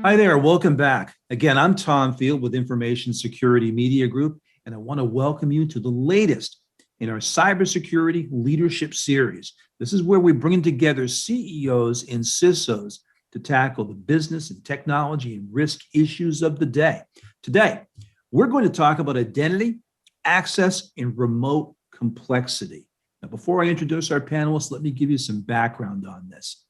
Hi there, welcome back. Again, I'm Tom Field with Information Security Media Group, and I want to welcome you to the latest in our Cybersecurity Leadership Series. This is where we bring together CEOs and CISOs to tackle the business and technology and risk issues of the day. Today, we're going to talk about identity, access, and remote complexity. Now, before I introduce our panelists, let me give you some background on this.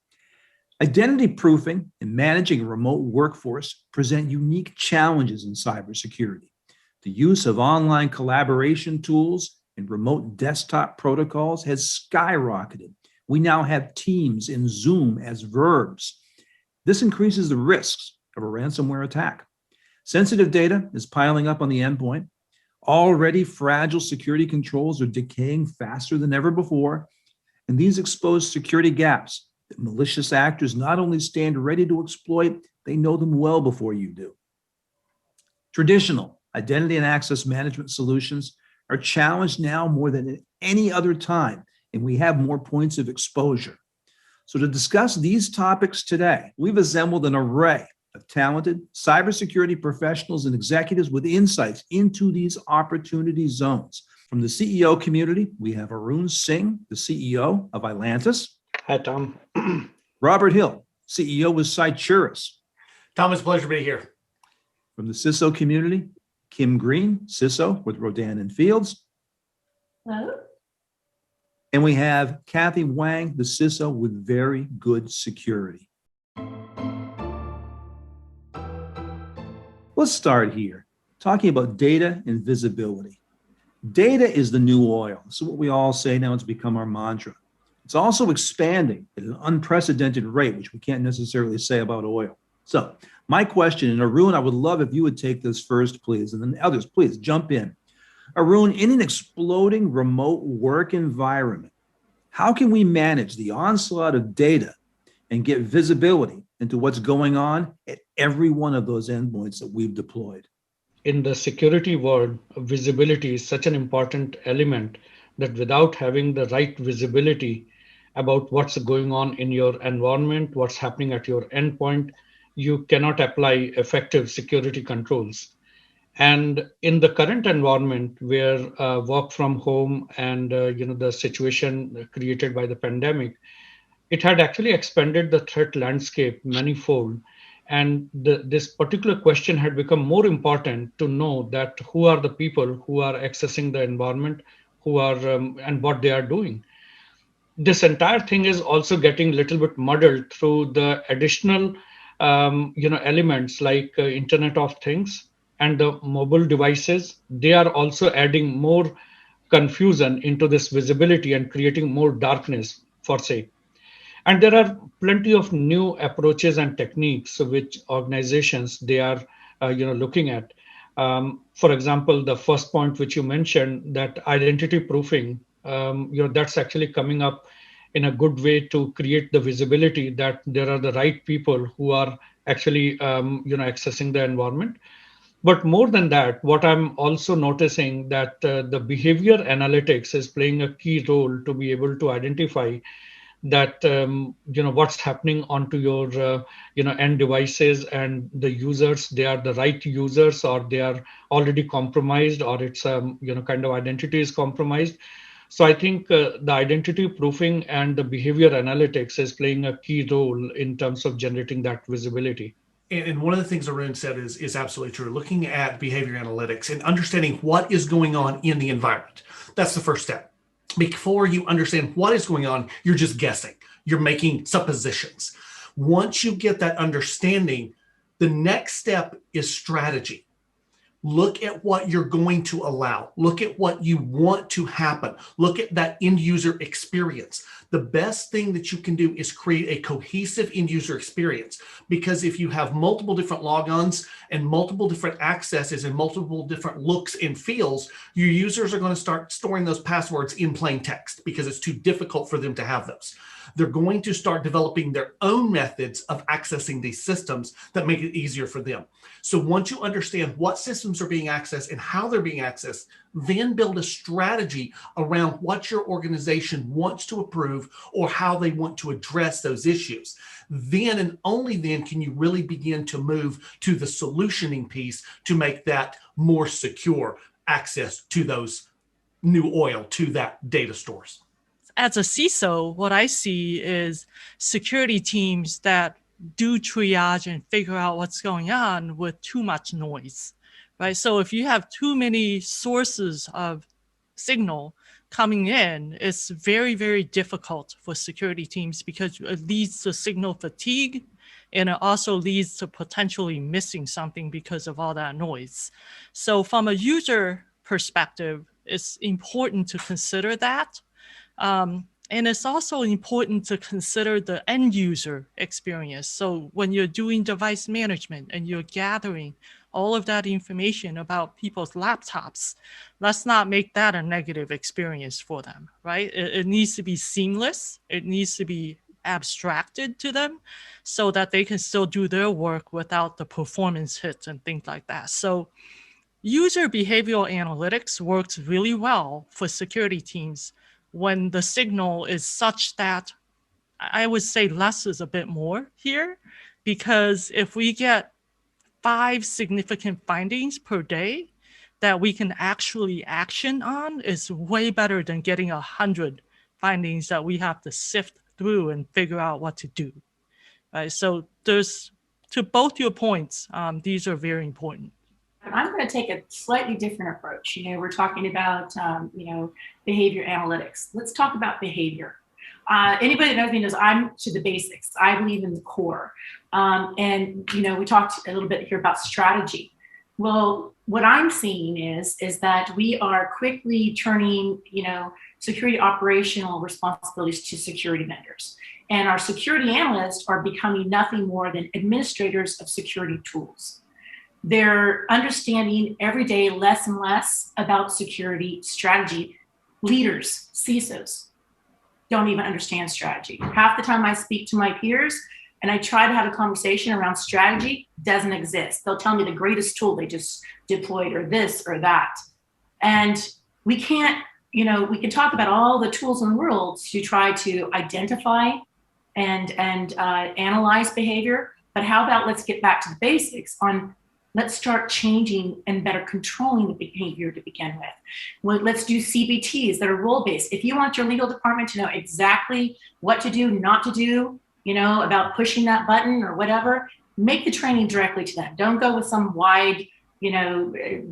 Identity proofing and managing a remote workforce present unique challenges in cybersecurity. The use of online collaboration tools and remote desktop protocols has skyrocketed. We now have Teams and Zoom as verbs. This increases the risks of a ransomware attack. Sensitive data is piling up on the endpoint. Already fragile security controls are decaying faster than ever before, and these expose security gaps that malicious actors not only stand ready to exploit, they know them well before you do. Traditional identity and access management solutions are challenged now more than at any other time, and we have more points of exposure. So to discuss these topics today, we've assembled an array of talented cybersecurity professionals and executives with insights into these opportunity zones. From the CEO community, we have Arun Singh, the CEO of Ilantus. Hi, Tom. Robert Hill, CEO with Cyturus. Tom, it's a pleasure to be here. From the CISO community, Kim Green, CISO with Rodan and Fields. Hello. And we have Kathy Wang, the CISO with Very Good Security. Let's start here, talking about data and visibility. Data is the new oil. This is what we all say now. It's become our mantra. It's also expanding at an unprecedented rate, which we can't necessarily say about oil. So my question, and Arun, I would love if you would take this first, please, and then others, please jump in. Arun, in an exploding remote work environment, how can we manage the onslaught of data and get visibility into what's going on at every one of those endpoints that we've deployed? In the security world, visibility is such an important element that without having the right visibility about what's going on in your environment, what's happening at your endpoint, you cannot apply effective security controls. And in the current environment where work from home and the situation created by the pandemic, it had actually expanded the threat landscape manifold. And this particular question had become more important to know that who are the people who are accessing the environment, who are and what they are doing. This entire thing is also getting a little bit muddled through the additional elements like Internet of Things and the mobile devices. They are also adding more confusion into this visibility and creating more darkness, for say. And there are plenty of new approaches and techniques which organizations they are looking at. For example, the first point which you mentioned, that identity proofing, that's actually coming up in a good way to create the visibility that there are the right people who are actually accessing the environment. But more than that, what I'm also noticing that the behavior analytics is playing a key role to be able to identify that what's happening onto your end devices, and the users, they are the right users or they are already compromised, or it's kind of identity is compromised. So I think the identity proofing and the behavior analytics is playing a key role in terms of generating that visibility. And one of the things Arun said is absolutely true. Looking at behavior analytics and understanding what is going on in the environment. That's the first step. Before you understand what is going on, you're just guessing. You're making suppositions. Once you get that understanding, the next step is strategy. Look at what you're going to allow. Look at what you want to happen. Look at that end user experience. The best thing that you can do is create a cohesive end user experience, because if you have multiple different logons and multiple different accesses and multiple different looks and feels, your users are going to start storing those passwords in plain text because it's too difficult for them to have those. They're going to start developing their own methods of accessing these systems that make it easier for them. So once you understand what systems systems are being accessed and how they're being accessed, then build a strategy around what your organization wants to approve or how they want to address those issues. Then and only then can you really begin to move to the solutioning piece to make that more secure access to those new oil to that data stores. As a CISO, what I see is security teams that do triage and figure out what's going on with too much noise, right? So if you have too many sources of signal coming in, it's very, very difficult for security teams because it leads to signal fatigue, and it also leads to potentially missing something because of all that noise. So from a user perspective, it's important to consider that. And it's also important to consider the end user experience. So when you're doing device management and you're gathering all of that information about people's laptops, let's not make that a negative experience for them, right? It needs to be seamless. It needs to be abstracted to them so that they can still do their work without the performance hits and things like that. So user behavioral analytics works really well for security teams when the signal is such that I would say less is a bit more here, because if we get 5 significant findings per day that we can actually action on, is way better than getting 100 findings that we have to sift through and figure out what to do. Right? So there's, to both your points, these are very important. I'm going to take a slightly different approach. We're talking about, behavior analytics. Let's talk about behavior. Anybody that knows me knows I'm to the basics. I believe in the core. And we talked a little bit here about strategy. Well, what I'm seeing is that we are quickly turning, security operational responsibilities to security vendors. And our security analysts are becoming nothing more than administrators of security tools. They're understanding every day less and less about security strategy. Leaders, CISOs, don't even understand strategy. Half the time I speak to my peers and I try to have a conversation around strategy, doesn't exist. They'll tell me the greatest tool they just deployed or this or that. And we can't, we can talk about all the tools in the world to try to identify and analyze behavior, but how about let's get back to the basics on let's start changing and better controlling the behavior to begin with. Well, let's do CBTs that are role-based. If you want your legal department to know exactly what to do, not to do, about pushing that button or whatever, make the training directly to them. Don't go with some wide,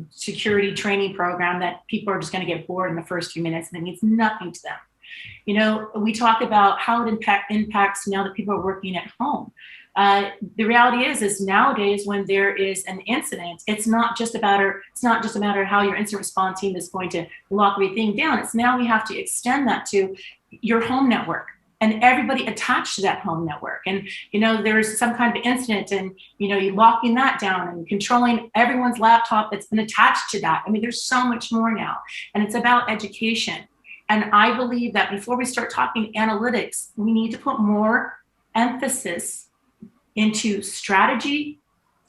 security training program that people are just going to get bored in the first few minutes and it means nothing to them. We talk about how it impacts now that people are working at home. The reality is nowadays when there is an incident, it's not just a matter how your incident response team is going to lock everything down. It's now we have to extend that to your home network and everybody attached to that home network. And, there's some kind of incident and, you're locking that down and controlling everyone's laptop that's been attached to that. I mean, there's so much more now, and it's about education. And I believe that before we start talking analytics, we need to put more emphasis into strategy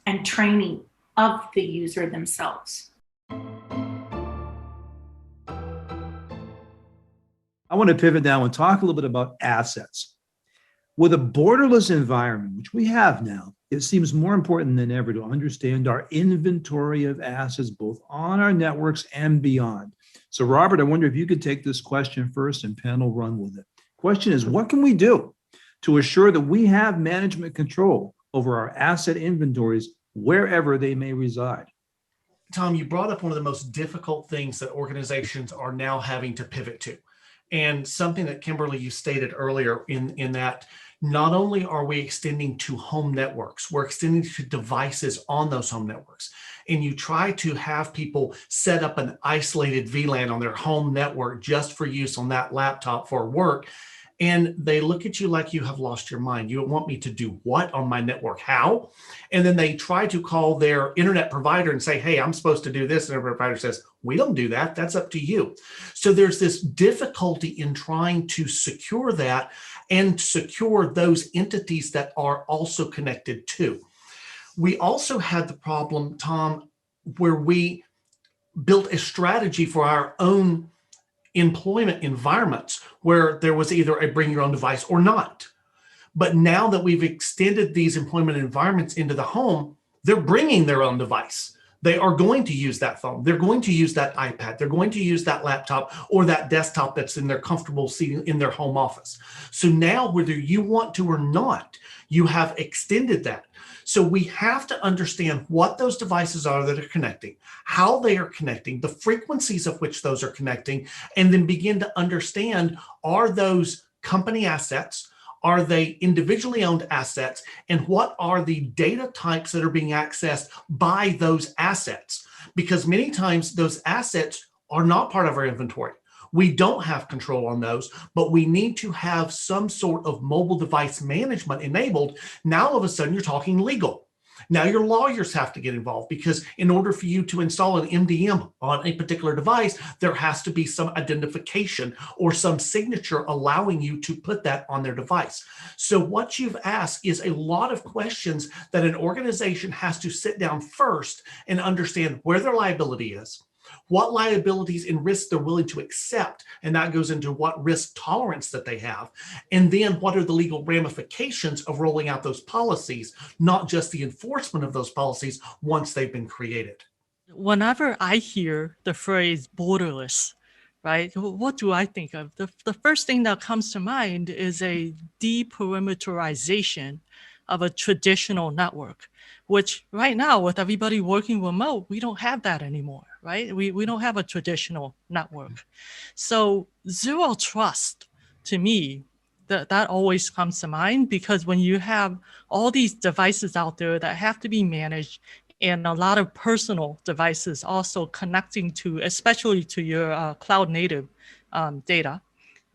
and training of the user themselves. I want to pivot now and talk a little bit about assets. With a borderless environment, which we have now, it seems more important than ever to understand our inventory of assets, both on our networks and beyond. So, Robert, I wonder if you could take this question first and panel run with it. Question is, what can we do to assure that we have management control over our asset inventories wherever they may reside? Tom, you brought up one of the most difficult things that organizations are now having to pivot to. And something that Kimberly, you stated earlier in that not only are we extending to home networks, we're extending to devices on those home networks. And you try to have people set up an isolated VLAN on their home network just for use on that laptop for work. And they look at you like you have lost your mind. You want me to do what on my network? How? And then they try to call their internet provider and say, hey, I'm supposed to do this. And the provider says, we don't do that. That's up to you. So there's this difficulty in trying to secure that and secure those entities that are also connected to. We also had the problem, Tom, where we built a strategy for our own employment environments where there was either a bring your own device or not. But now that we've extended these employment environments into the home, they're bringing their own device. They are going to use that phone. They're going to use that iPad. They're going to use that laptop or that desktop that's in their comfortable seat in their home office. So now, whether you want to or not, you have extended that. So we have to understand what those devices are that are connecting, how they are connecting, the frequencies of which those are connecting, and then begin to understand, are those company assets? Are they individually owned assets? And what are the data types that are being accessed by those assets? Because many times those assets are not part of our inventory. We don't have control on those, but we need to have some sort of mobile device management enabled. Now, all of a sudden, you're talking legal. Now your lawyers have to get involved, because in order for you to install an MDM on a particular device, there has to be some identification or some signature allowing you to put that on their device. So what you've asked is a lot of questions that an organization has to sit down first and understand where their liability is, what liabilities and risks they're willing to accept, and that goes into what risk tolerance that they have, and then what are the legal ramifications of rolling out those policies, not just the enforcement of those policies once they've been created. Whenever I hear the phrase borderless, right, what do I think of? The first thing that comes to mind is a deperimeterization of a traditional network, which right now, with everybody working remote, we don't have that anymore, right? We don't have a traditional network. So zero trust, to me, that always comes to mind, because when you have all these devices out there that have to be managed, and a lot of personal devices also connecting to, especially to your cloud native data,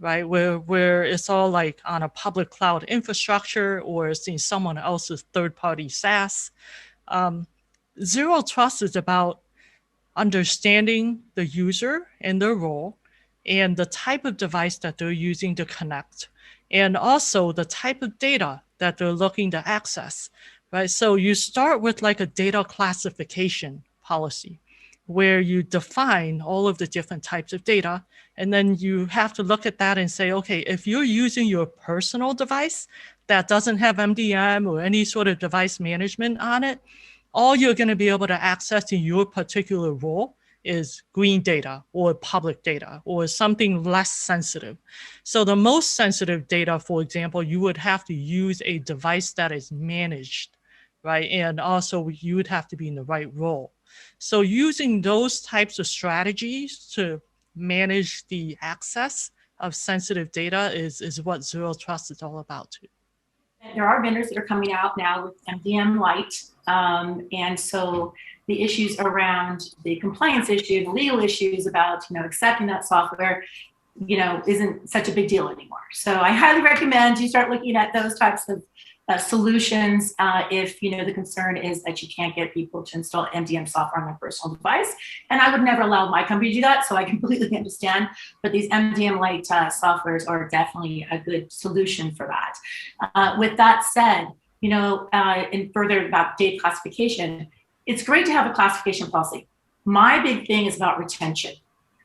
right? Where it's all like on a public cloud infrastructure, or it's in someone else's third-party SaaS. Zero trust is about understanding the user and their role, and the type of device that they're using to connect, and also the type of data that they're looking to access, right? So you start with like a data classification policy, where you define all of the different types of data. And then you have to look at that and say, okay, if you're using your personal device that doesn't have MDM or any sort of device management on it, all you're going to be able to access in your particular role is green data or public data or something less sensitive. So the most sensitive data, for example, you would have to use a device that is managed, right? And also you would have to be in the right role. So using those types of strategies to manage the access of sensitive data is what Zero Trust is all about too. There are vendors that are coming out now with MDM Lite. And so the issues around the compliance issue, the legal issues about, accepting that software, isn't such a big deal anymore. So I highly recommend you start looking at those types of solutions if the concern is that you can't get people to install MDM software on their personal device. And I would never allow my company to do that, so I completely understand. But these MDM Lite softwares are definitely a good solution for that. With that said, and further about data classification, it's great to have a classification policy. My big thing is about retention.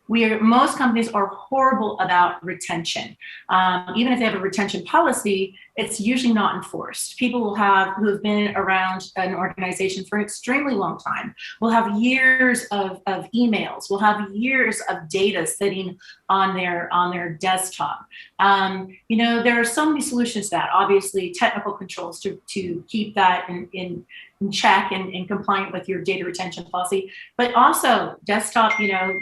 Most companies are horrible about retention. Even if they have a retention policy, it's usually not enforced. People who have been around an organization for an extremely long time will have years of emails, will have years of data sitting on their desktop. There are so many solutions to that. Obviously, technical controls to keep that in check and compliant with your data retention policy, but also desktop,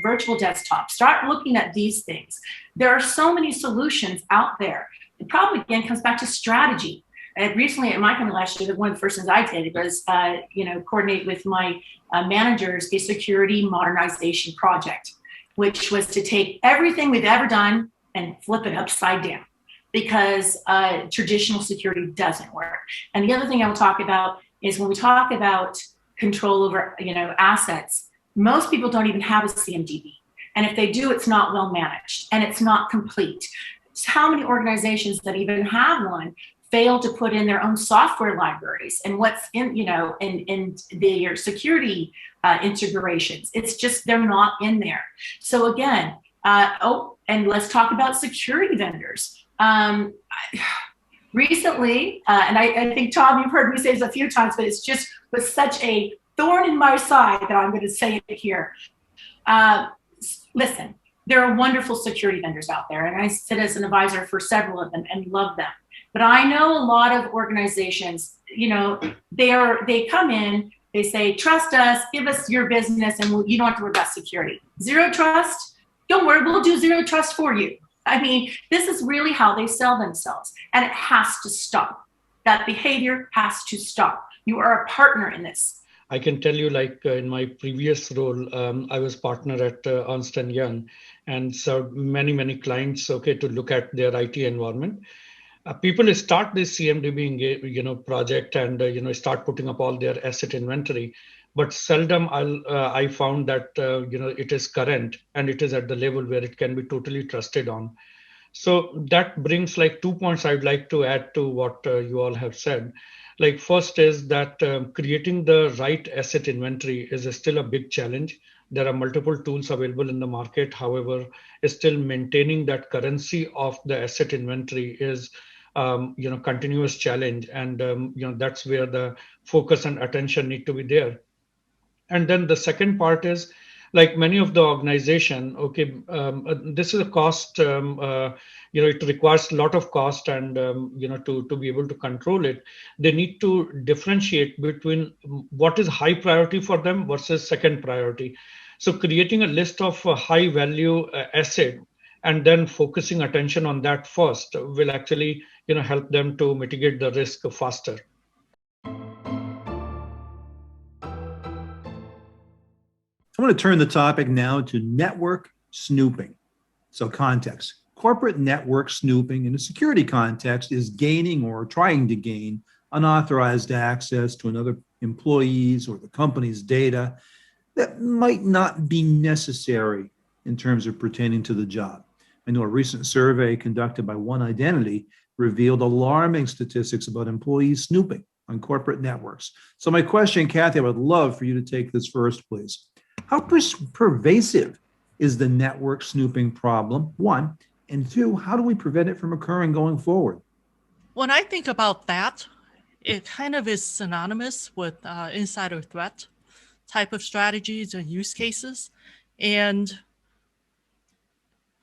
virtual desktop. Start looking at these things. There are so many solutions out there. It probably again comes back to strategy. And recently at my company last year, one of the first things I did was, coordinate with my managers a security modernization project, which was to take everything we've ever done and flip it upside down, because traditional security doesn't work. And the other thing I will talk about is when we talk about control over, assets, most people don't even have a CMDB. And if they do, it's not well managed and it's not complete. So how many organizations that even have one fail to put in their own software libraries and what's in, in their security integrations. It's just, they're not in there. So again, and let's talk about security vendors. Recently, and I think, Tom, you've heard me say this a few times, but it's just was such a thorn in my side that I'm going to say it here. Listen, there are wonderful security vendors out there, and I sit as an advisor for several of them and love them. But I know a lot of organizations, they come in, they say, trust us, give us your business, and you don't have to worry about security. Zero trust, don't worry, we'll do zero trust for you. I mean, this is really how they sell themselves, and it has to stop. That behavior has to stop. You are a partner in this. I can tell you, like in my previous role, I was partner at Ernst & Young and served many clients, to look at their IT environment. People start this CMDB project and start putting up all their asset inventory, but seldom I found that it is current and it is at the level where it can be totally trusted on. So that brings like 2 points I'd like to add to what you all have said. Like first is that creating the right asset inventory is still a big challenge. There are multiple tools available in the market. However, still maintaining that currency of the asset inventory is continuous challenge, and that's where the focus and attention need to be there. And then the second part is, like many of the organization, this is a cost, it requires a lot of cost, and to be able to control it, they need to differentiate between what is high priority for them versus second priority. So creating a list of high value asset and then focusing attention on that first will actually help them to mitigate the risk faster. I want to turn the topic now to network snooping. So context. Corporate network snooping in a security context is gaining or trying to gain unauthorized access to another employee's or the company's data that might not be necessary in terms of pertaining to the job. I know a recent survey conducted by One Identity revealed alarming statistics about employees snooping on corporate networks. So my question, Kathy, I would love for you to take this first, please. How pervasive is the network snooping problem, one, and two, how do we prevent it from occurring going forward? When I think about that, it kind of is synonymous with insider threat type of strategies and use cases. And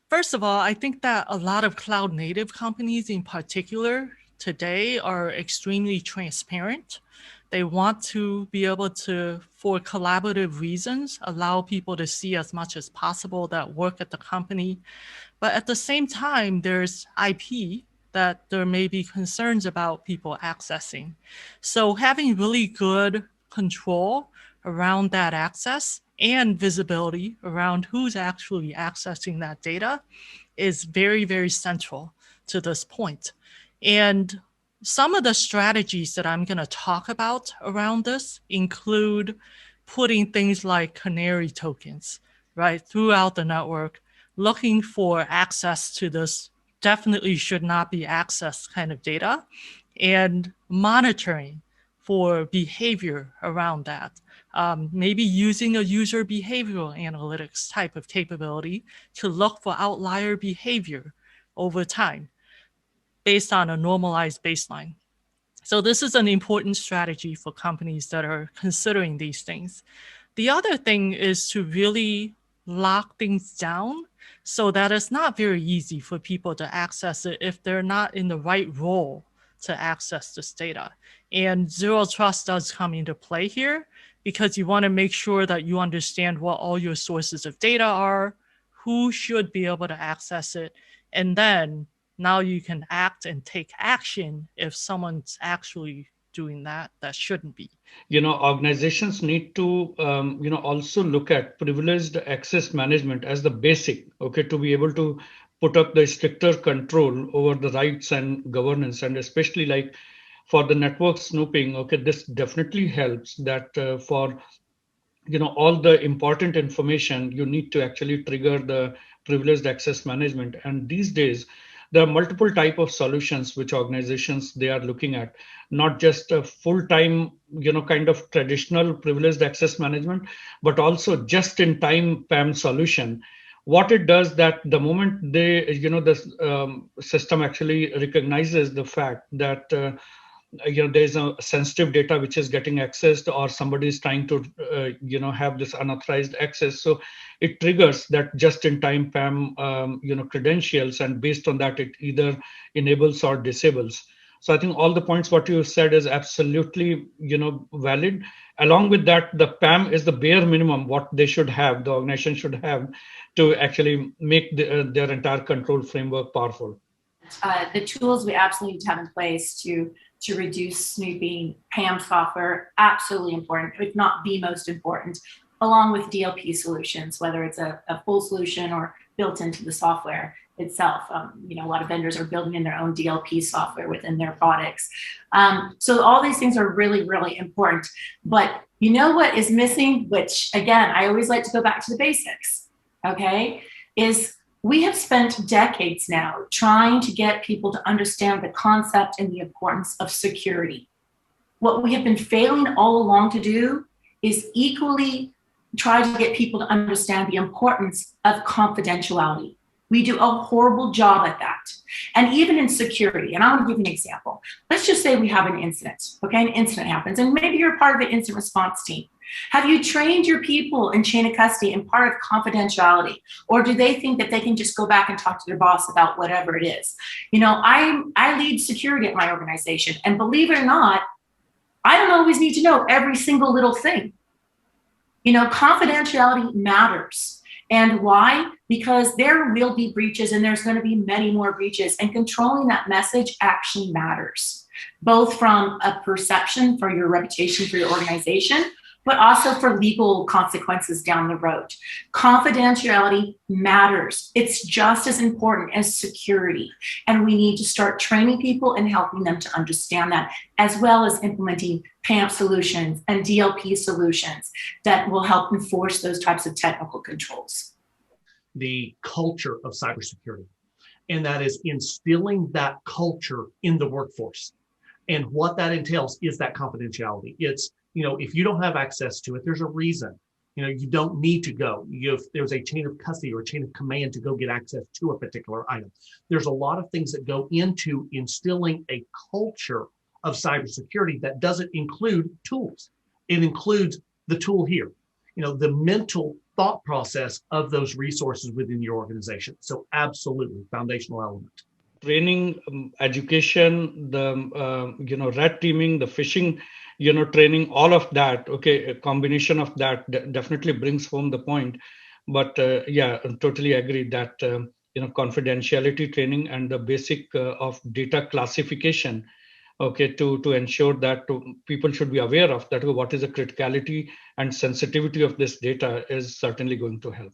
first of all, I think that a lot of cloud native companies in particular today are extremely transparent. They want to be able to, for collaborative reasons, allow people to see as much as possible that work at the company. But at the same time, there's IP that there may be concerns about people accessing. So having really good control around that access and visibility around who's actually accessing that data is very, very central to this point. And some of the strategies that I'm going to talk about around this include putting things like canary tokens, right, throughout the network, looking for access to this definitely should not be accessed kind of data, and monitoring for behavior around that. Maybe using a user behavioral analytics type of capability to look for outlier behavior over time based on a normalized baseline. So this is an important strategy for companies that are considering these things. The other thing is to really lock things down so that it's not very easy for people to access it if they're not in the right role to access this data. And zero trust does come into play here because you want to make sure that you understand what all your sources of data are, who should be able to access it, and then now you can act and take action if someone's actually doing that shouldn't be. Organizations need to, also look at privileged access management as the basic, to be able to put up the stricter control over the rights and governance, and especially like for the network snooping, this definitely helps that for, all the important information, you need to actually trigger the privileged access management. And these days, there are multiple type of solutions which organizations they are looking at, not just a full-time, kind of traditional privileged access management, but also just-in-time PAM solution. What it does that the moment they, the system actually recognizes the fact that there's a sensitive data which is getting accessed, or somebody is trying to have this unauthorized access, so it triggers that just-in-time PAM credentials, and based on that it either enables or disables. So I think all the points what you said is absolutely valid. Along with that, the PAM is the bare minimum what they should have, the organization should have, to actually make their entire control framework powerful. The tools we absolutely need to have in place to reduce snooping, PAM software, absolutely important, if not the most important, along with DLP solutions, whether it's a full solution or built into the software itself. A lot of vendors are building in their own DLP software within their products. So all these things are really, really important. But you know what is missing, which again, I always like to go back to the basics, okay, is we have spent decades now trying to get people to understand the concept and the importance of security. What we have been failing all along to do is equally try to get people to understand the importance of confidentiality. We do a horrible job at that. And even in security, and I want to give you an example. Let's just say we have an incident, okay? An incident happens, and maybe you're part of the incident response team. Have you trained your people in chain of custody and part of confidentiality? Or do they think that they can just go back and talk to their boss about whatever it is? I lead security at my organization, and believe it or not, I don't always need to know every single little thing. Confidentiality matters. And why? Because there will be breaches, and there's going to be many more breaches, and controlling that message actually matters, both from a perception for your reputation for your organization, but also for legal consequences down the road. Confidentiality matters. It's just as important as security. And we need to start training people and helping them to understand that, as well as implementing PAM solutions and DLP solutions that will help enforce those types of technical controls. The culture of cybersecurity, and that is instilling that culture in the workforce. And what that entails is that confidentiality. It's, if you don't have access to it, there's a reason. You don't need to go. If there's a chain of custody or a chain of command to go get access to a particular item. There's a lot of things that go into instilling a culture of cybersecurity that doesn't include tools. It includes the tool here, the mental thought process of those resources within your organization. So absolutely foundational element. Training, education, the red teaming, the phishing, training, all of that. Okay, a combination of that definitely brings home the point. But I totally agree that confidentiality training and the basic of data classification, okay, to ensure that people should be aware of that, what is the criticality and sensitivity of this data is certainly going to help.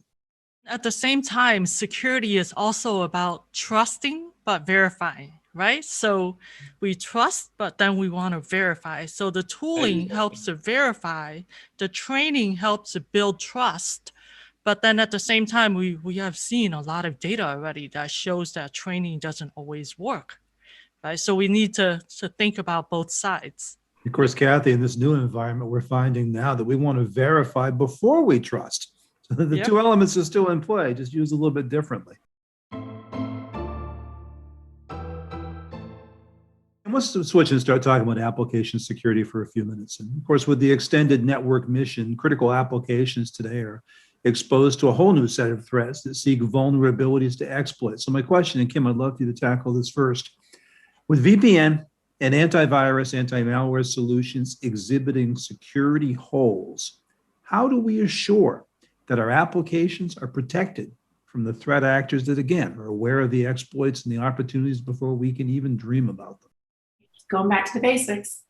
At the same time, security is also about trusting but verifying, right? So we trust, but then we want to verify. So the tooling helps to verify, the training helps to build trust. But then at the same time, we have seen a lot of data already that shows that training doesn't always work, right? So we need to think about both sides. Of course, Kathy, in this new environment, we're finding now that we want to verify before we trust. So the two elements are still in play, just used a little bit differently. And let's switch and start talking about application security for a few minutes. And of course, with the extended network mission, critical applications today are exposed to a whole new set of threats that seek vulnerabilities to exploit. So my question, and Kim, I'd love you to tackle this first. With VPN and antivirus, anti-malware solutions exhibiting security holes, how do we assure that our applications are protected from the threat actors that, again, are aware of the exploits and the opportunities before we can even dream about them? Going back to the basics.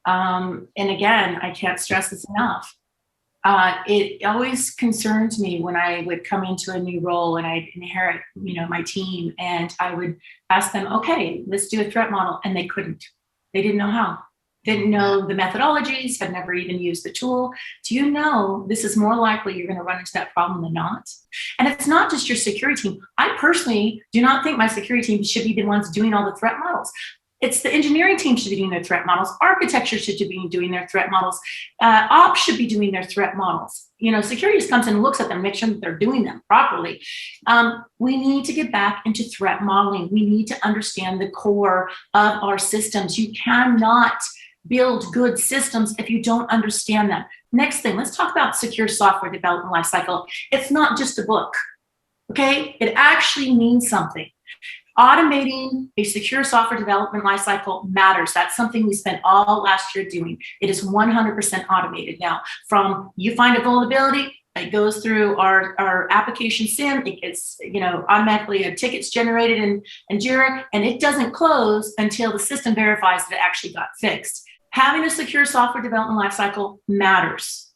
And again, I can't stress this enough. It always concerned me when I would come into a new role and I'd inherit, my team, and I would ask them, okay, let's do a threat model. And they couldn't. They didn't know how. didn't know the methodologies, had never even used the tool. Do you know this is more likely you're going to run into that problem than not? And it's not just your security team. I personally do not think my security team should be the ones doing all the threat models. It's the engineering team should be doing their threat models. Architecture should be doing their threat models. Ops should be doing their threat models. Security just comes in and looks at them, make sure that they're doing them properly. We need to get back into threat modeling. We need to understand the core of our systems. You cannot build good systems if you don't understand them. Next thing, let's talk about secure software development lifecycle. It's not just a book, okay? It actually means something. Automating a secure software development lifecycle matters. That's something we spent all last year doing. It is 100% automated now. From you find a vulnerability, it goes through our application SIM. It gets, automatically a ticket's generated in Jira, and it doesn't close until the system verifies that it actually got fixed. Having a secure software development lifecycle matters.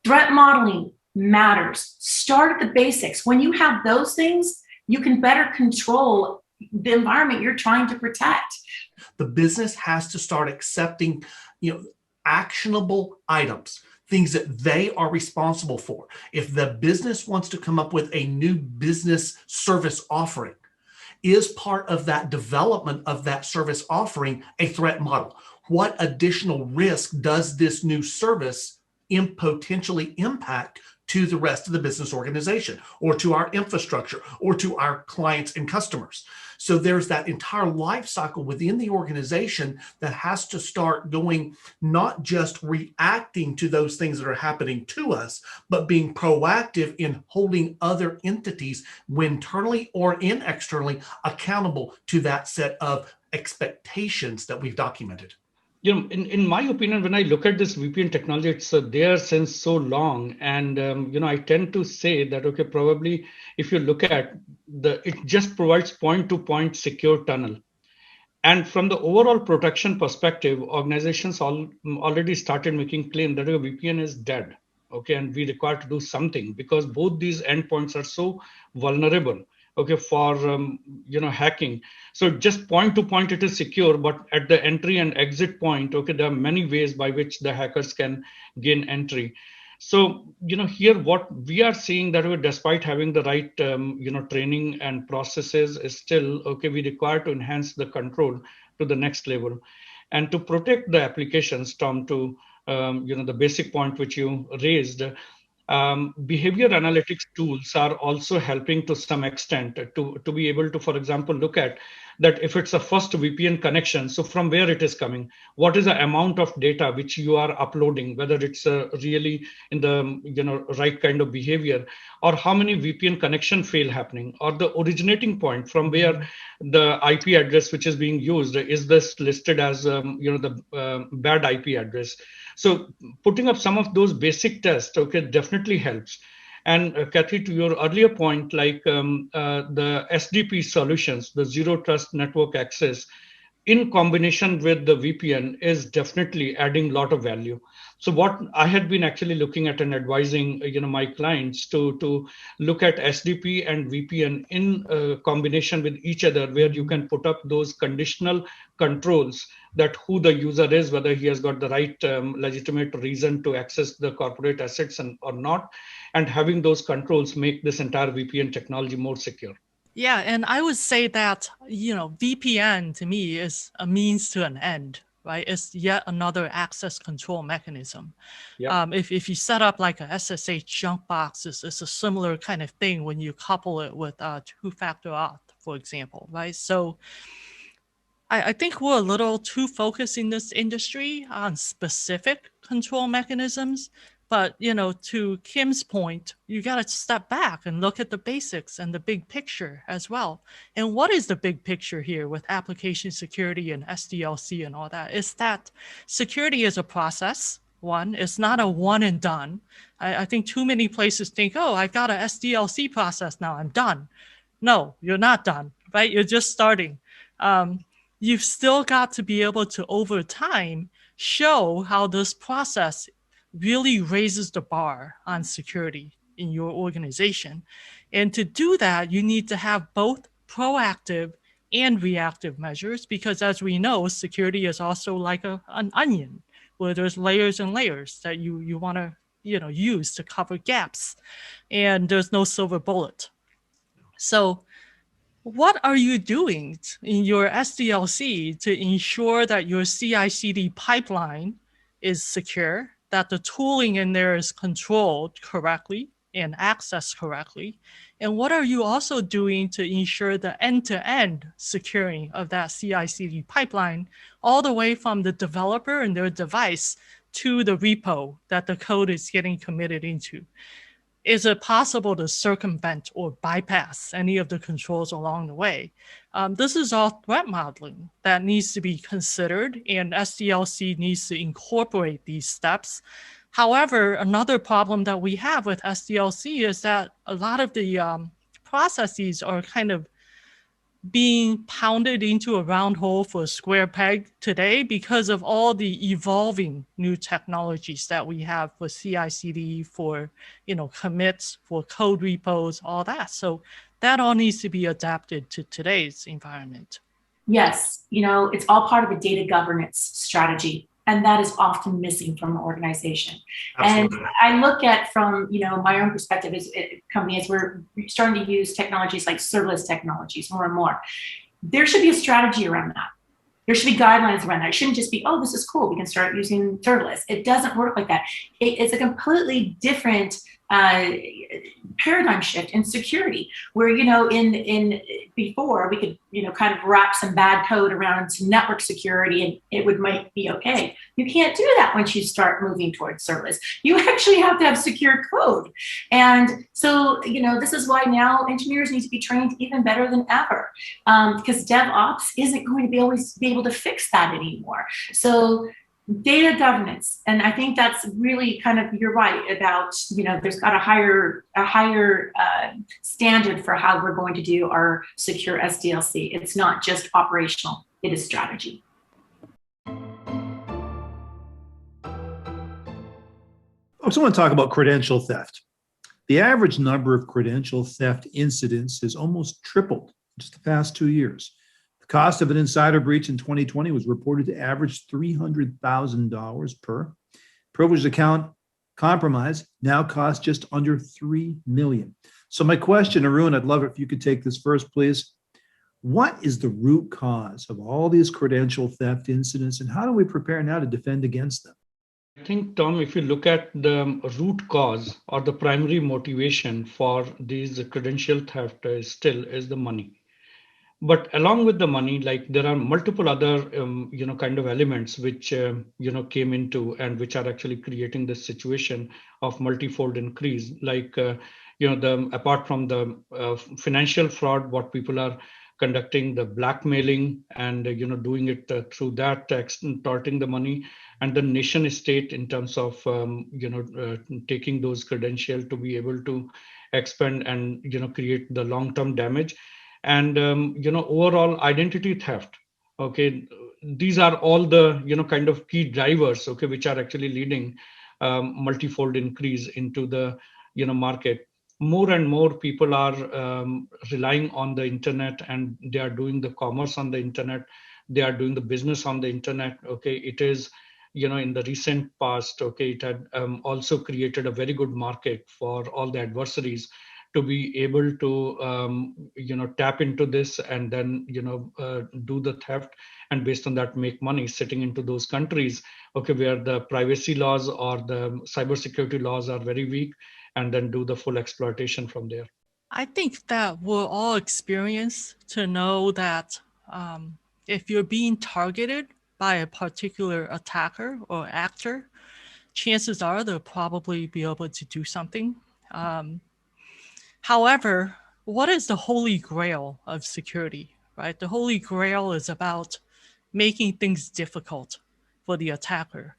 Threat modeling matters. Start at the basics. When you have those things, you can better control the environment you're trying to protect. The business has to start accepting, actionable items, things that they are responsible for. If the business wants to come up with a new business service offering, is part of that development of that service offering a threat model? What additional risk does this new service potentially impact to the rest of the business organization, or to our infrastructure, or to our clients and customers? So there's that entire life cycle within the organization that has to start going, not just reacting to those things that are happening to us, but being proactive in holding other entities, internally or externally, accountable to that set of expectations that we've documented. In my opinion, when I look at this VPN technology, it's there since so long. And, I tend to say that, okay, probably if you look at it just provides point-to-point secure tunnel. And from the overall protection perspective, organizations already started making claim that a VPN is dead. Okay, and we require to do something because both these endpoints are so vulnerable. Okay, for hacking. So just point to point it is secure, but at the entry and exit point, okay, there are many ways by which the hackers can gain entry. So here what we are seeing that despite having the right training and processes is still okay. We require to enhance the control to the next level, and to protect the applications. Tom, to the basic point which you raised. Behavior analytics tools are also helping to some extent to be able to, for example, look at that if it's a first VPN connection, so from where it is coming, what is the amount of data which you are uploading, whether it's really in the right kind of behavior, or how many VPN connection fail happening, or the originating point from where the IP address which is being used, is this listed as the bad IP address. So putting up some of those basic tests, okay, definitely helps. And Kathy, to your earlier point, like the SDP solutions, the Zero Trust Network Access, in combination with the VPN is definitely adding a lot of value. So what I had been actually looking at and advising my clients to look at SDP and VPN in combination with each other, where you can put up those conditional controls that who the user is, whether he has got the right legitimate reason to access the corporate assets or not, and having those controls make this entire VPN technology more secure. Yeah, and I would say that, VPN to me is a means to an end, right? It's yet another access control mechanism. Yep. If you set up like a SSH junk box, it's a similar kind of thing when you couple it with two-factor auth, for example, right? So I think we're a little too focused in this industry on specific control mechanisms. But, to Kim's point, you got to step back and look at the basics and the big picture as well. And what is the big picture here with application security and SDLC and all that? Is that security is a process. One, it's not a one and done. I think too many places think, oh, I've got a SDLC process now, I'm done. No, you're not done, right? You're just starting. You've still got to be able to, over time, show how this process really raises the bar on security in your organization. And to do that, you need to have both proactive and reactive measures, because as we know, security is also like an onion where there's layers and layers that you want to use to cover gaps, and there's no silver bullet. So what are you doing in your SDLC to ensure that your CI/CD pipeline is secure, that the tooling in there is controlled correctly and accessed correctly? And what are you also doing to ensure the end-to-end securing of that CI/CD pipeline, all the way from the developer and their device to the repo that the code is getting committed into? Is it possible to circumvent or bypass any of the controls along the way? This is all threat modeling that needs to be considered, and SDLC needs to incorporate these steps. However, another problem that we have with SDLC is that a lot of the processes are kind of being pounded into a round hole for a square peg today because of all the evolving new technologies that we have for CI/CD, for commits, for code repos, all that. So that all needs to be adapted to today's environment. Yes, it's all part of a data governance strategy, and that is often missing from an organization. Absolutely. And I look at from my own perspective as companies, we're starting to use technologies like serverless technologies more and more. There should be a strategy around that. There should be guidelines around that. It shouldn't just be, oh, this is cool, we can start using serverless. It doesn't work like that. It's a completely different paradigm shift in security, where in before we could kind of wrap some bad code around some network security and it might be okay. You can't do that once you start moving towards serverless. You actually have to have secure code. And so this is why now engineers need to be trained even better than ever, because DevOps isn't going to be able to fix that anymore. So data governance, and I think that's really kind of, you're right about, there's got a higher standard for how we're going to do our secure SDLC. It's not just operational, it is strategy. I also want to talk about credential theft. The average number of credential theft incidents has almost tripled in just the past 2 years. The cost of an insider breach in 2020 was reported to average $300,000 per. Privileged account compromise now costs just under $3 million. So my question, Arun, I'd love it if you could take this first, please. What is the root cause of all these credential theft incidents, and how do we prepare now to defend against them? I think, Tom, if you look at the root cause or the primary motivation for these credential theft is the money. But along with the money, like there are multiple other, kind of elements which, came into and which are actually creating this situation of multifold increase. Like, apart from the financial fraud, what people are conducting, the blackmailing and, doing it through that, extorting the money, and the nation state in terms of, taking those credentials to be able to expand and, create the long-term damage. And overall identity theft. Okay, these are all the kind of key drivers. Okay, which are actually leading multifold increase into the market. More and more people are relying on the internet, and they are doing the commerce on the internet. They are doing the business on the internet. Okay, it is in the recent past. Okay, it had also created a very good market for all the adversaries to be able to tap into this and then do the theft, and based on that make money, sitting into those countries where the privacy laws or the cybersecurity laws are very weak, and then do the full exploitation from there. I think that we're all experienced to know that if you're being targeted by a particular attacker or actor, chances are they'll probably be able to do something. However, what is the holy grail of security, right? The holy grail is about making things difficult for the attacker,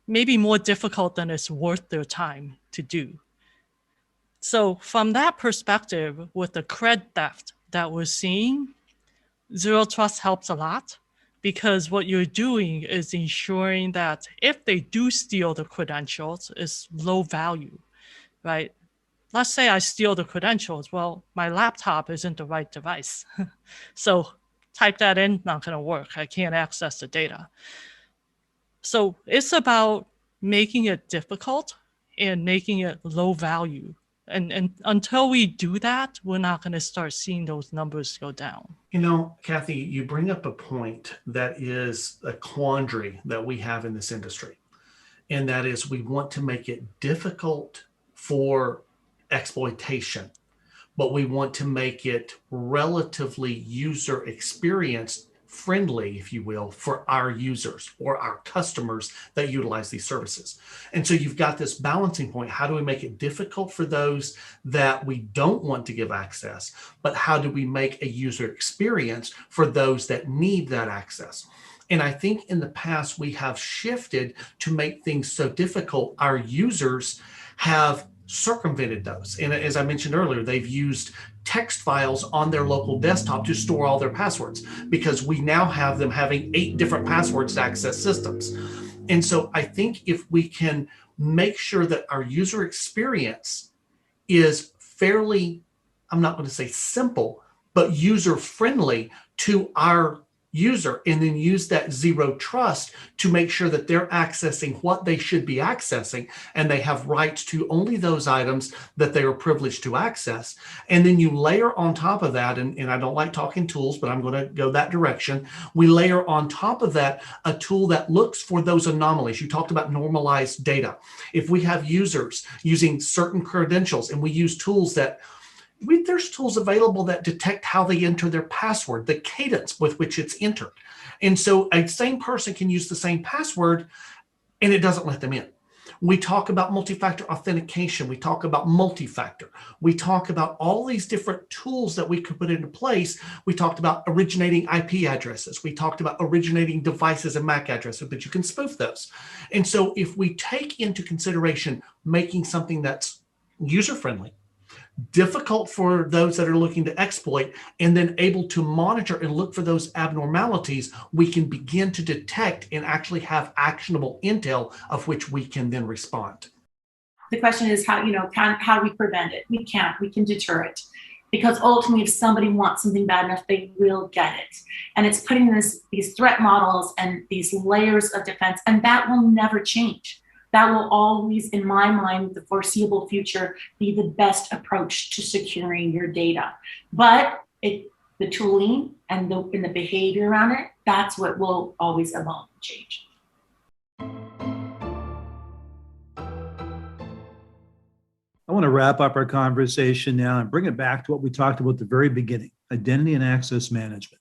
maybe more difficult than it's worth their time to do. So from that perspective, with the cred theft that we're seeing, Zero Trust helps a lot, because what you're doing is ensuring that if they do steal the credentials, it's low value, right? Let's say I steal the credentials. Well, my laptop isn't the right device. So type that in, not going to work. I can't access the data. So it's about making it difficult and making it low value. And until we do that, we're not going to start seeing those numbers go down. You know, Kathy, you bring up a point that is a quandary that we have in this industry. And that is, we want to make it difficult for exploitation, but we want to make it relatively user experience friendly, if you will, for our users or our customers that utilize these services. And so you've got this balancing point. How do we make it difficult for those that we don't want to give access, but how do we make a user experience for those that need that access? And I think in the past, we have shifted to make things so difficult. Our users have circumvented those. And as I mentioned earlier, they've used text files on their local desktop to store all their passwords, because we now have them having 8 different passwords to access systems. And so I think if we can make sure that our user experience is fairly, I'm not going to say simple, but user friendly to our user, and then use that zero trust to make sure that they're accessing what they should be accessing, and they have rights to only those items that they are privileged to access. And then you layer on top of that, and I don't like talking tools, but I'm going to go that direction. We layer on top of that a tool that looks for those anomalies. You talked about normalized data. If we have users using certain credentials, and we use tools that there's tools available that detect how they enter their password, the cadence with which it's entered. And so a same person can use the same password and it doesn't let them in. We talk about multi-factor authentication. We talk about multi-factor. We talk about all these different tools that we could put into place. We talked about originating IP addresses. We talked about originating devices and MAC addresses, but you can spoof those. And so if we take into consideration making something that's user-friendly, difficult for those that are looking to exploit, and then able to monitor and look for those abnormalities, we can begin to detect and actually have actionable intel of which we can then respond. The question is how do we prevent it? We can't. We can deter it, because ultimately, if somebody wants something bad enough, they will get it. And it's putting these threat models and these layers of defense, and that will never change. That will always, in my mind, the foreseeable future, be the best approach to securing your data. But the tooling and the behavior around it, that's what will always evolve and change. I want to wrap up our conversation now and bring it back to what we talked about at the very beginning, identity and access management.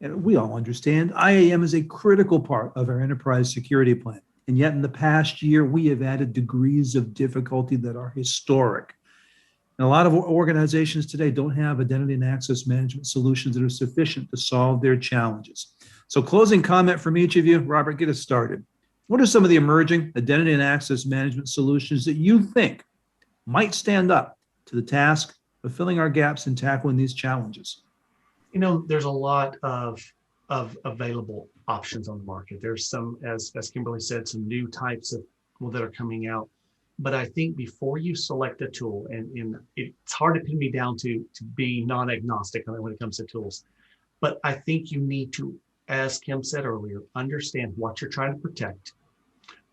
And we all understand IAM is a critical part of our enterprise security plan. And yet in the past year, we have added degrees of difficulty that are historic. And a lot of organizations today don't have identity and access management solutions that are sufficient to solve their challenges. So closing comment from each of you. Robert, get us started. What are some of the emerging identity and access management solutions that you think might stand up to the task of filling our gaps and tackling these challenges? You know, there's a lot of available options on the market. There's some, as Kimberly said, some new types of that are coming out. But I think before you select a tool, and it's hard to pin me down to be non-agnostic when it comes to tools, but I think you need to, as Kim said earlier, understand what you're trying to protect,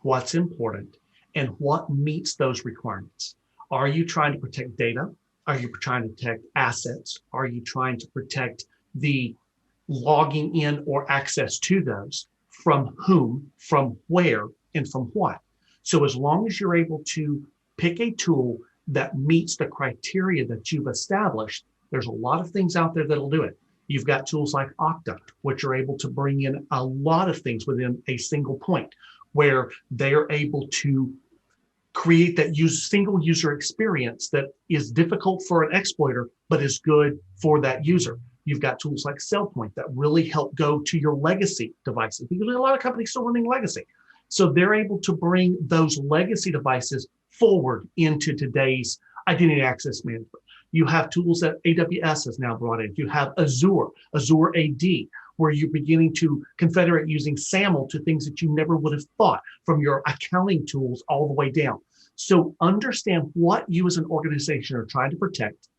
what's important, and what meets those requirements. Are you trying to protect data? Are you trying to protect assets? Are you trying to protect the logging in or access to those? From whom, from where, and from what? So as long as you're able to pick a tool that meets the criteria that you've established, there's a lot of things out there that'll do it. You've got tools like Okta, which are able to bring in a lot of things within a single point, where they're able to create that single user experience that is difficult for an exploiter, but is good for that user. You've got tools like SailPoint that really help go to your legacy devices, because a lot of companies still running legacy. So they're able to bring those legacy devices forward into today's identity access management. You have tools that AWS has now brought in. You have Azure AD, where you're beginning to confederate using SAML to things that you never would have thought, from your accounting tools all the way down. So understand what you as an organization are trying to protect,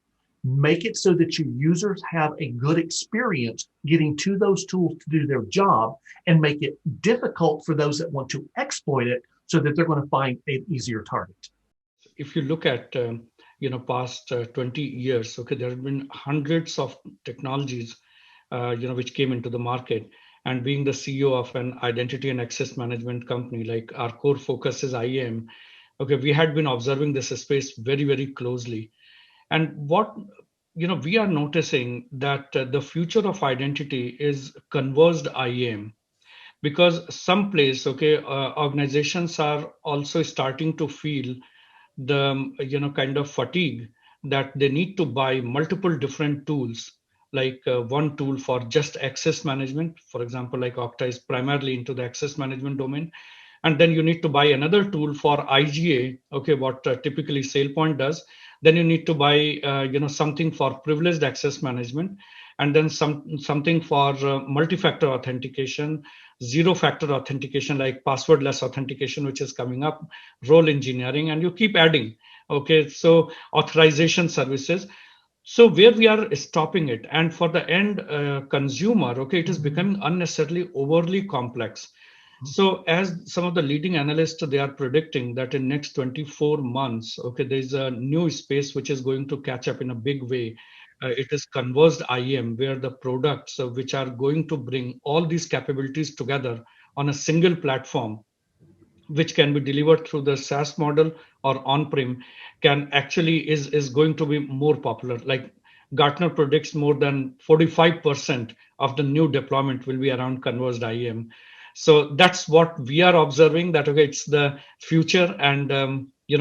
Make it so that your users have a good experience getting to those tools to do their job, and make it difficult for those that want to exploit it so that they're going to find an easier target. If you look at past 20 years, okay, there have been hundreds of technologies which came into the market. And being the CEO of an identity and access management company, like our core focus is IAM, okay, we had been observing this space very, very closely. And what we are noticing that the future of identity is converged IAM, because some place, okay, organizations are also starting to feel the kind of fatigue that they need to buy multiple different tools, like one tool for just access management. For example, like Okta is primarily into the access management domain, and then you need to buy another tool for IGA, okay, what typically SailPoint does. Then you need to buy something for privileged access management, and then something for multi-factor authentication, zero-factor authentication, like passwordless authentication, which is coming up, role engineering, and you keep adding. Okay, so authorization services. So where we are stopping it, and for the end consumer, okay, it is becoming unnecessarily overly complex. So as some of the leading analysts, they are predicting that in next 24 months, okay, there's a new space which is going to catch up in a big way. It is converged IAM, where the products which are going to bring all these capabilities together on a single platform, which can be delivered through the SaaS model or on-prem, can actually is going to be more popular. Like Gartner predicts more than 45% of the new deployment will be around converged IAM. So that's what we are observing, that okay, it's the future, and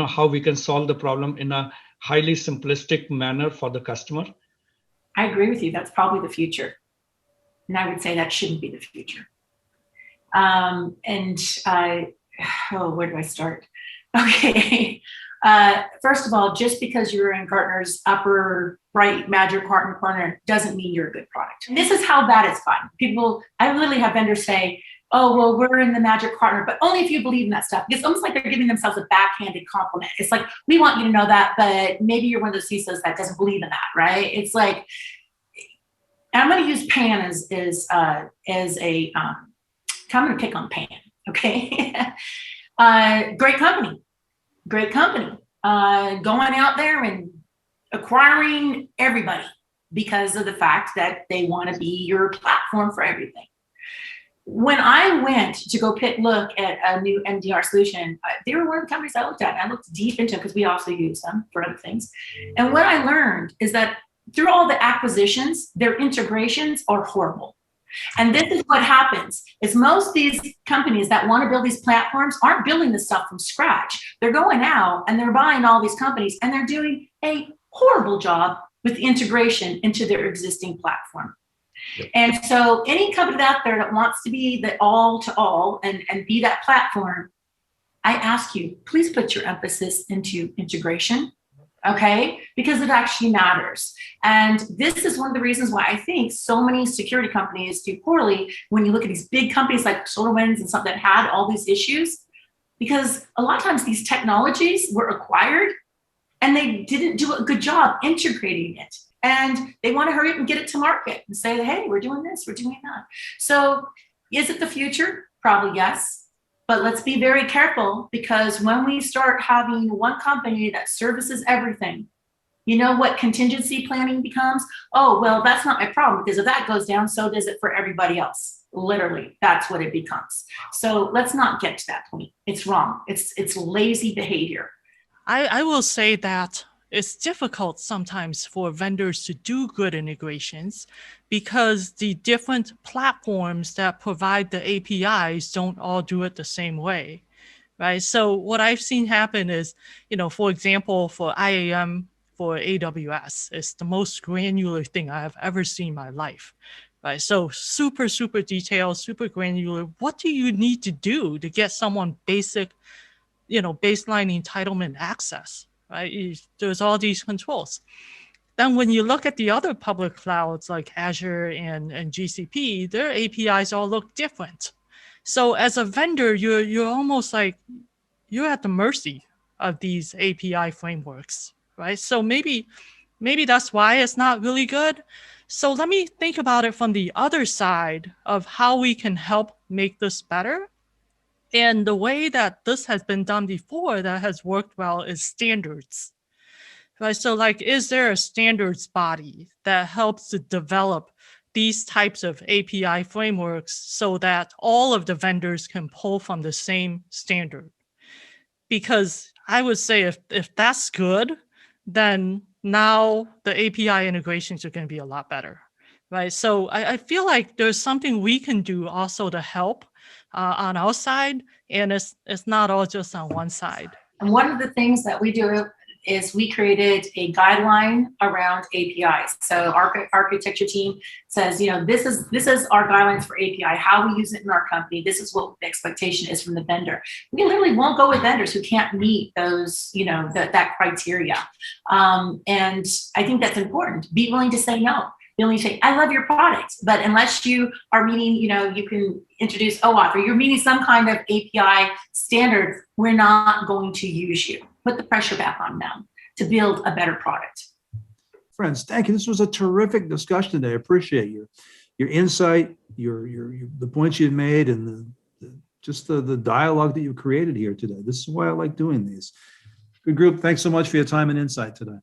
how we can solve the problem in a highly simplistic manner for the customer. I agree with you. That's probably the future. And I would say that shouldn't be the future. Where do I start? Okay. First of all, just because you're in Gartner's upper right magic quadrant corner doesn't mean you're a good product. And this is how bad it's gotten. I literally have vendors say, oh, well, we're in the magic quadrant, but only if you believe in that stuff. It's almost like they're giving themselves a backhanded compliment. It's like, we want you to know that, but maybe you're one of those CISOs that doesn't believe in that, right? It's like, I'm going to use Pan as a, I'm going to pick on Pan, okay? Great company, going out there and acquiring everybody because of the fact that they want to be your platform for everything. When I went to go look at a new MDR solution, they were one of the companies I looked at. And I looked deep into it because we also use them for other things. And what I learned is that through all the acquisitions, their integrations are horrible. And this is what happens, is most of these companies that want to build these platforms aren't building this stuff from scratch. They're going out and they're buying all these companies, and they're doing a horrible job with integration into their existing platform. Yep. And so any company out there that wants to be the all to all and be that platform, I ask you, please put your emphasis into integration, okay? Because it actually matters. And this is one of the reasons why I think so many security companies do poorly when you look at these big companies like SolarWinds and stuff that had all these issues, because a lot of times these technologies were acquired and they didn't do a good job integrating it. And they want to hurry up and get it to market and say, hey, we're doing this, we're doing that. So is it the future? Probably yes. But let's be very careful, because when we start having one company that services everything, you know what contingency planning becomes? Oh, well, that's not my problem, because if that goes down, so does it for everybody else. Literally, that's what it becomes. So let's not get to that point. It's wrong. It's lazy behavior. I will say that it's difficult sometimes for vendors to do good integrations because the different platforms that provide the APIs don't all do it the same way, right? So what I've seen happen is, for example, for IAM for AWS, it's the most granular thing I have ever seen in my life, right? So super, super detailed, super granular. What do you need to do to get someone basic, baseline entitlement access? Right? There's all these controls. Then when you look at the other public clouds like Azure and GCP, their APIs all look different. So as a vendor, you're almost like you're at the mercy of these API frameworks, right? So maybe maybe that's why it's not really good. So let me think about it from the other side of how we can help make this better. And the way that this has been done before that has worked well is standards. Right? So like, is there a standards body that helps to develop these types of API frameworks so that all of the vendors can pull from the same standard? Because I would say if that's good, then now the API integrations are going to be a lot better, right? So I feel like there's something we can do also to help on our side, and it's not all just on one side. And one of the things that we do is we created a guideline around APIs. So our architecture team says, this is our guidelines for API, how we use it in our company. This is what the expectation is from the vendor. We literally won't go with vendors who can't meet those, that criteria. And I think that's important. Be willing to say no. Be willing to say, I love your product, but unless you are meeting, you can introduce OAuth or you're meeting some kind of API standard, we're not going to use you. Put the pressure back on them to build a better product. Friends, thank you. This was a terrific discussion today. I appreciate your insight, the points you made, and the dialogue that you created here today. This is why I like doing these. Good group. Thanks so much for your time and insight today.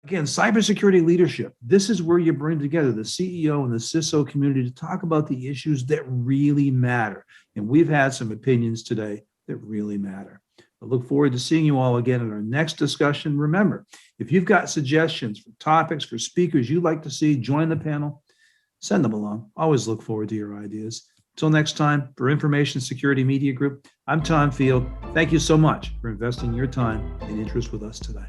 Again, cybersecurity leadership. This is where you bring together the CEO and the CISO community to talk about the issues that really matter. And we've had some opinions today that really matter. I look forward to seeing you all again in our next discussion. Remember, if you've got suggestions for topics, for speakers you'd like to see join the panel, send them along. Always look forward to your ideas. Until next time, for Information Security Media Group, I'm Tom Field. Thank you so much for investing your time and interest with us today.